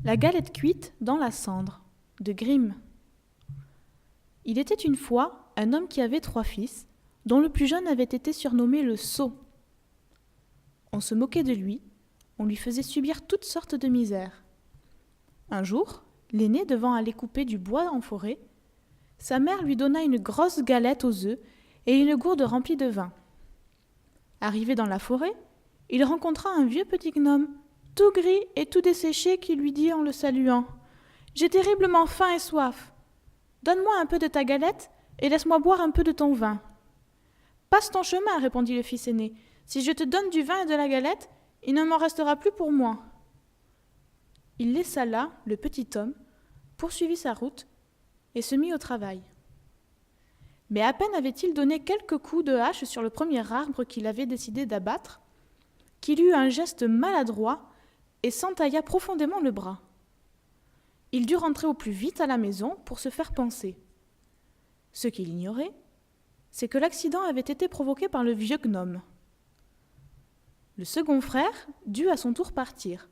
La galette cuite dans la cendre de Grimm. Il était une fois un homme qui avait 3 fils, dont le plus jeune avait été surnommé le sot. On se moquait de lui, on lui faisait subir toutes sortes de misères. Un jour, l'aîné devant aller couper du bois en forêt, sa mère lui donna une grosse galette aux œufs et une gourde remplie de vin. Arrivé dans la forêt, il rencontra un vieux petit gnome, tout gris et tout desséché, qui lui dit en le saluant « J'ai terriblement faim et soif. Donne-moi un peu de ta galette et laisse-moi boire un peu de ton vin. »« Passe ton chemin, répondit le fils aîné. Si je te donne du vin et de la galette, il ne m'en restera plus pour moi. » Il laissa là le petit homme, poursuivit sa route et se mit au travail. Mais à peine avait-il donné quelques coups de hache sur le premier arbre qu'il avait décidé d'abattre, qu'il eut un geste maladroit et s'entailla profondément le bras. Il dut rentrer au plus vite à la maison pour se faire panser. Ce qu'il ignorait, c'est que l'accident avait été provoqué par le vieux gnome. Le second frère dut à son tour partir,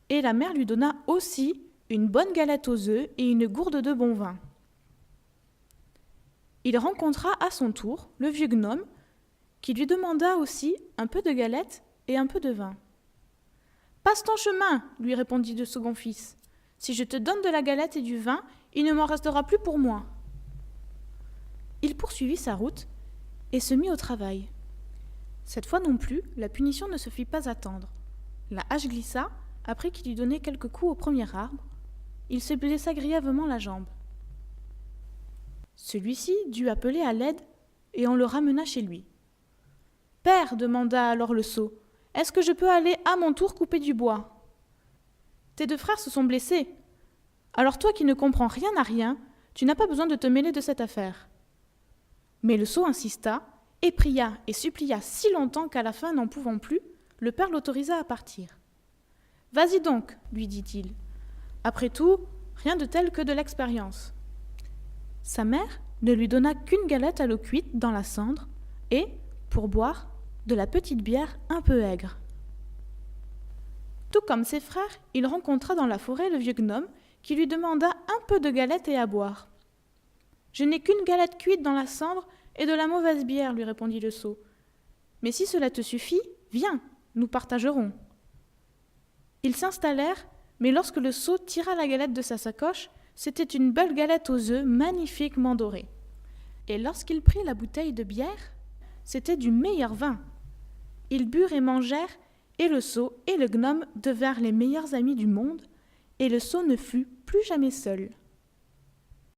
et la mère lui donna aussi une bonne galette aux œufs et une gourde de bon vin. Il rencontra à son tour le vieux gnome, qui lui demanda aussi un peu de galette et un peu de vin. « Passe ton chemin, lui répondit le second fils. Si je te donne de la galette et du vin, il ne m'en restera plus pour moi. » Il poursuivit sa route et se mit au travail. Cette fois non plus, la punition ne se fit pas attendre. La hache glissa, après qu'il eut donné quelques coups au premier arbre. Il se blessa grièvement la jambe. Celui-ci dut appeler à l'aide et on le ramena chez lui. « Père, demanda alors le sot, est-ce que je peux aller à mon tour couper du bois ? Tes 2 frères se sont blessés. Alors toi qui ne comprends rien à rien, tu n'as pas besoin de te mêler de cette affaire. » Mais le sot insista, et pria et supplia si longtemps qu'à la fin, n'en pouvant plus, le père l'autorisa à partir. « Vas-y donc, lui dit-il. Après tout, rien de tel que de l'expérience. » Sa mère ne lui donna qu'une galette à l'eau cuite dans la cendre et, pour boire, de la petite bière un peu aigre. Tout comme ses frères, il rencontra dans la forêt le vieux gnome qui lui demanda un peu de galette et à boire. « Je n'ai qu'une galette cuite dans la cendre et de la mauvaise bière, lui répondit le sot. Mais si cela te suffit, viens, nous partagerons. » Ils s'installèrent, mais lorsque le sot tira la galette de sa sacoche, c'était une belle galette aux œufs magnifiquement dorée. Et lorsqu'il prit la bouteille de bière, c'était du meilleur vin. Ils burent et mangèrent, et le sot et le gnome devinrent les meilleurs amis du monde, et le sot ne fut plus jamais seul.